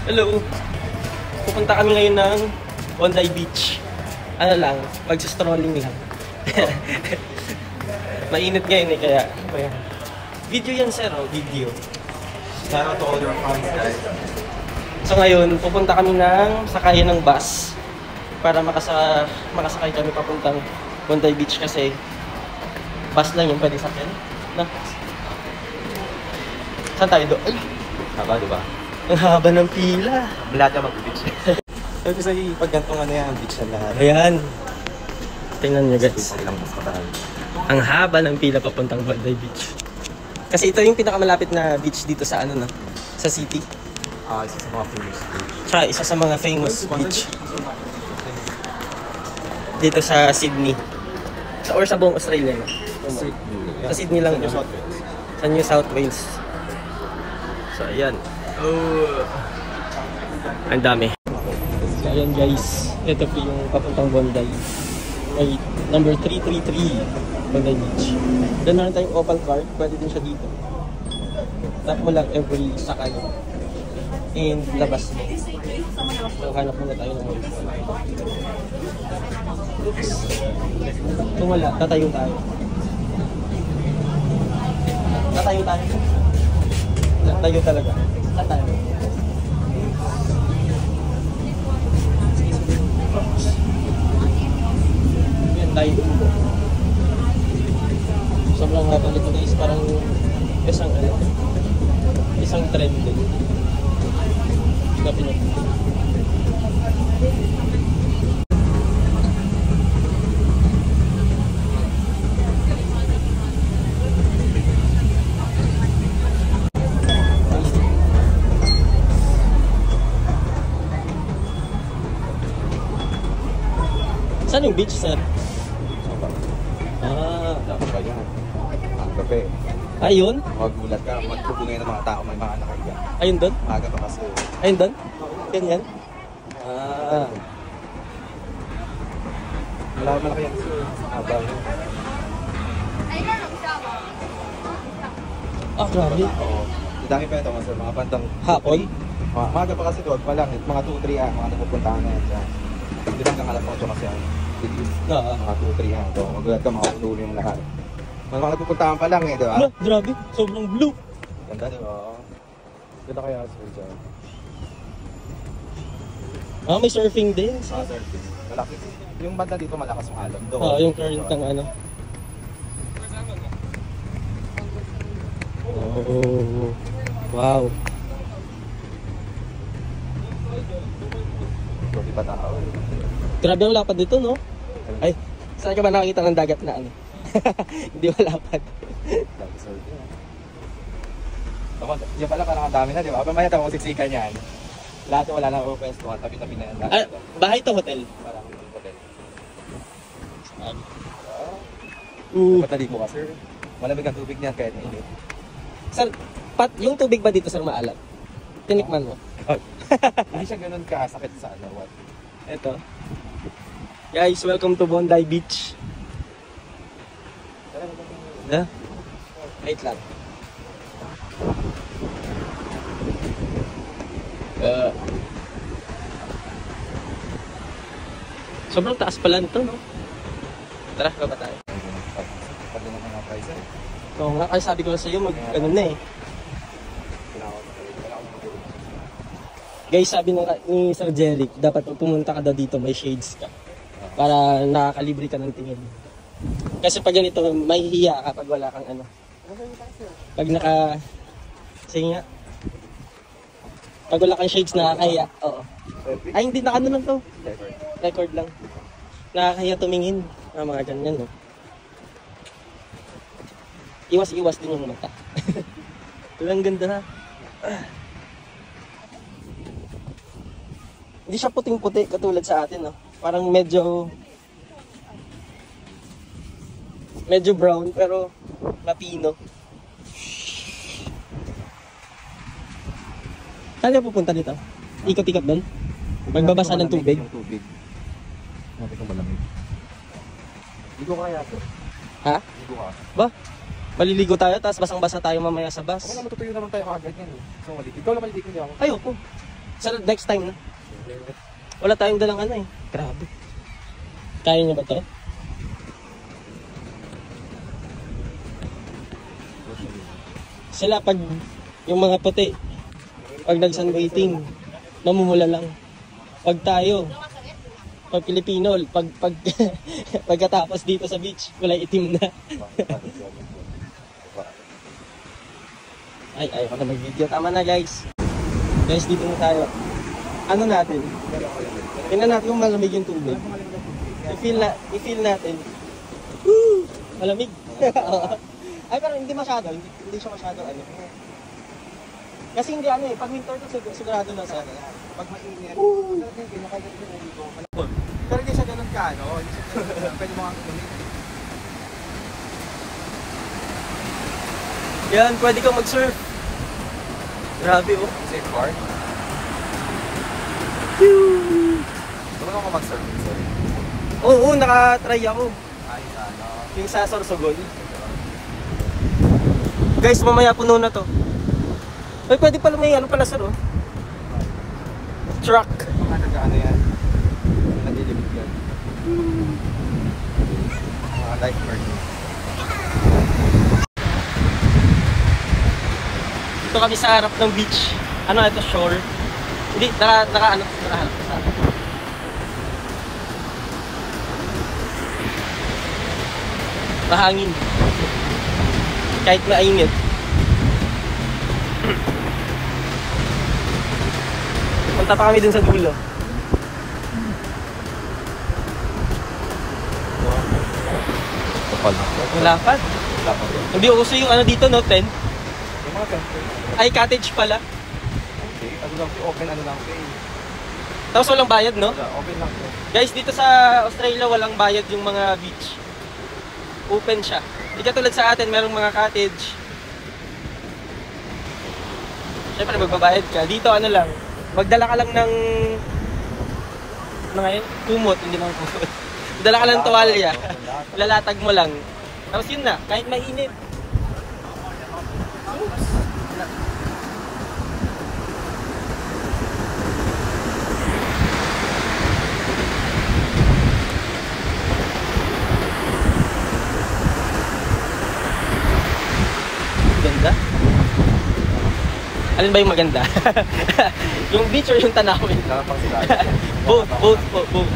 Hello! Pupunta kami ngayon ng Bondi Beach. Ano lang, magsa-strolling lang. Mainit ngayon eh, kaya video yan sir, oh, video. Shout out to all your fans guys. So ngayon, pupunta kami ng sakayan ng bus para makasakay kami papuntang Bondi Beach kasi bus lang yung pwede sakyan. No? Saan tayo doon? Ay! Haba, di ba? Ang haba ng pila. Lahat na mag-beach. Sabi sa'yo, pag gantong ano yan, beach na lahat. Ayan. Tingnan nyo guys. Isa lang mas matahan. Ang haba ng pila papuntang Bondi Beach. Kasi ito yung pinakamalapit na beach dito sa ano no? Sa city. Isa sa mga famous beach. Tsaka isa sa mga famous beach. Dito sa Sydney. Or sa buong Australia no? Sa Sydney lang. Sa New South Wales. So ayan. Oh. Ang dami. So ayan guys. Ito po yung papuntang Bondi. May number 333 Bondi Beach. Then meron tayong Opal Park. Pwede din siya dito. Tap mo lang every sakay. And labas mo. So hanap muna tayo ng wifi. Oops. Kung wala, tatayo tayo. Tatayo tayo. Tatayo talaga. Tatayo. Yan tayo. Sobrang haba nito guys. Parang isang trend din. Gapin nyo. Saan yung beach, sir? Dapat ba yan? Ang gabi. Ayun? Magulat ka, magpupungay ng mga tao, may mga anak ka. Ayun doon? Aga pa kasi. Ayun doon? Ganyan? Malaki yan. Abang. Grabe. Oo. Dami pa ito, sir. Mga bandang Hapon? Maga pa kasi doon, pa lang. Mga 2-3 mga napupuntahan na yan dyan. Hindi lang kang alas 8 kasi yan. Mga 2-3 So, magulat ka, makapatuloy yung lahat. Mga napupuntahan pa lang eh, di ba? Grabe. Sobrang blue. Ganda, di ba? Ganda kaya sir dyan. May surfing din. Surfing. Malaki. Yung banda dito malakas yung alam. Yung current ng ano. Oh. Wow. Hindi pa tao. Grabe ang lapad dito, no? Ay, saan ka ba nakakita ng dagat na ano? Hindi malapad. Dami surfing. Yan pala parang ang dami na, di ba? Mamaya tayo siksikan yan. Lahat wala na open store, tabi-tabi na yan. Bahay to hotel? Parang hotel. Saan? Ko ka, sir. Malamig ang tubig niyan kahit hindi. Sir, yung tubig ba dito, sir, maalat? Tinikman mo? Hindi siya ganun kasakit sa ano. What? Ito. Guys, welcome to Bondi Beach. Wait lang. Sobrang taas pala nito, no? Tara, baba tayo. Pati na mga price eh. Oo nga, kasi sabi ko na sa'yo, ano na eh. Guys, sabi ni Sir Jeric, dapat pumunta ka daw dito, may shades ka. Para nakakalibre ka ng tingin. Kasi pag ganito, may hiya kapag wala kang ano. Pag sige nga. Pag wala kang shades, nakakahiya. Oo. Ay, hindi na ano lang to. Record lang. Nakakahiya tumingin. Mga ganyan, no? Iwas-iwas din yung mata. Ang ganda na. Hindi siya puting-puti katulad sa atin, no? Parang medyo brown pero mapino. Saan ka pupunta dito? Ikot-ikot doon? Magbabasa ng tubig? Natin kung malamig. Ligo kaya ito. Ha? Ligo ka. Ba? Maliligo tayo, tapos basang-basa tayo mamaya sa bus. Ako naman, matutuyo naman tayo kagad yan eh. So, ikaw lang maliligo niya ako. Ayoko. Sa next time na. Wala tayong dalang ano eh. Grabe. Kaya niyo ba to? Sila pag yung mga puti, pag nag-sunbathing, mamumula lang. Pag tayo, pag Pilipino, pagkatapos dito sa beach, kulay itim na. Ay, ayaw ko na mag-video. Tama na guys. Guys, dito na tayo. Ano natin? Tingnan natin kung malamig yung tubig. I-feel natin. Woo! Malamig. Ay, pero hindi masyado. Hindi siya masyado ano. Kasi hindi ano eh. Pag winter to, sigurado na sana. Pag mainit, pero hindi siya ganun ka, no? Pwede mo kang kumit. Yan, pwede kang mag-surf. Grabe oh. Safe part. Tulungan ko mag-surf. Oo, naka-try ako. Ay, ano? Yung sa Sorsogon. Guys, mamaya puno na to. Ay, pwede pala may ano pala sir oh. Truck. Mga nag-ano yan? Nalilibig yan. Mga lifeguard. Dito kami sa harap ng beach. Ano ito, shore? Hindi, nakahanap sa akin. Mahangin. Kahit mainit. Punta pa kami dun sa dulo. Kapal. Wala pa. Wala pa din. Hindi uso yung ano dito, no? Tent. Yung mga temple. Ay, cottage pala. Okay, ano lang, open ano lang. Okay. Tapos walang bayad, no? Wala, open lang. Guys, dito sa Australia, walang bayad yung mga beach. Open siya. Hindi katulad sa atin, merong mga cottage. Siyempre, magbabayad ka. Dito, ano lang, magdala ka lang ng... Ano nga yun? Kumot, hindi naman kumot. Dala ka lang ng tuwalya. Lalatag mo lang. Tapos yun na, kahit mainit. Oops. Ganda. Alin ba yung maganda? Yung beach or yung tanawin? Nakapang sila. Both po, both.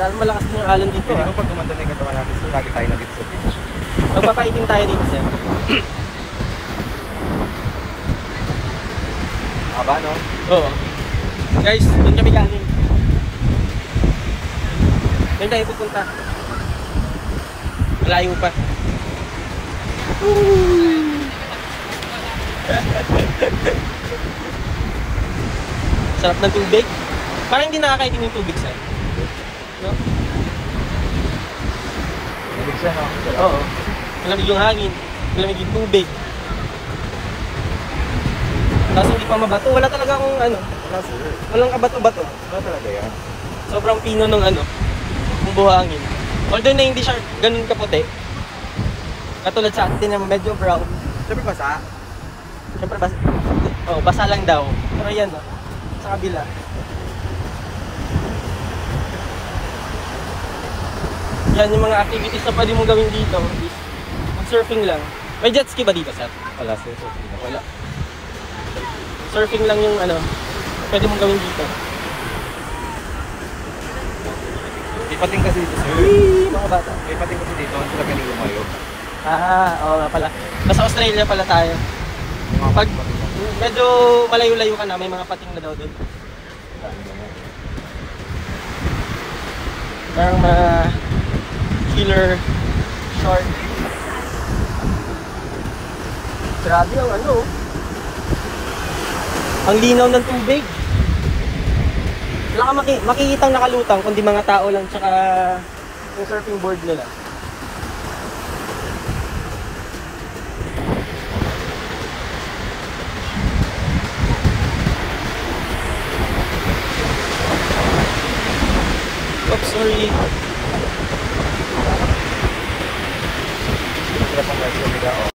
Pero malakas din yung alon dito Hindi ah. ko pag gumanda na yung katawan natin, so lagi tayo na dito sa beach. Magpapaitim tayo dito sir. Aba, no? Oo. Guys, doon kami galing. Doon tayo pupunta. Malayo pa. Sarap ng tubig. Parang hindi nakakaitim yung tubig sir. No? Nabig siya, no? Oo. Malamig yung hangin. Malamig yung tubig. Tapos hindi pa mabato. Wala talaga akong ano. Wala, sir. Walang kabato-bato. Wala talaga yan. Sobrang pino ng ano. Ng buhangin. Although na hindi siya ganun kaputi. Katulad sa atin na medyo brown. Siyempre basa. Siyempre basa. Oh, basa lang daw. Pero yan oh. Sa kabila. Yan yung mga activities na pwede mong gawin dito. Mag-surfing lang. May jet ski ba dito, sir? Wala, sir. Wala. Surfing lang yung ano, pwede mong gawin dito. May pating kasi dito, sir. Mga bata. May pating kasi dito. Hindi sila galing lumayo. Oo nga pala. Nasa Australia pala tayo. Pag medyo malayo-layo ka na, may mga pating na daw doon. Parang mga killer short. Grabe ang ano. Ang linaw ng tubig. Wala ka makikitang nakalutang kundi mga tao lang tsaka yung surfing board nila. Oops, sorry. Sila pang version nila, oh.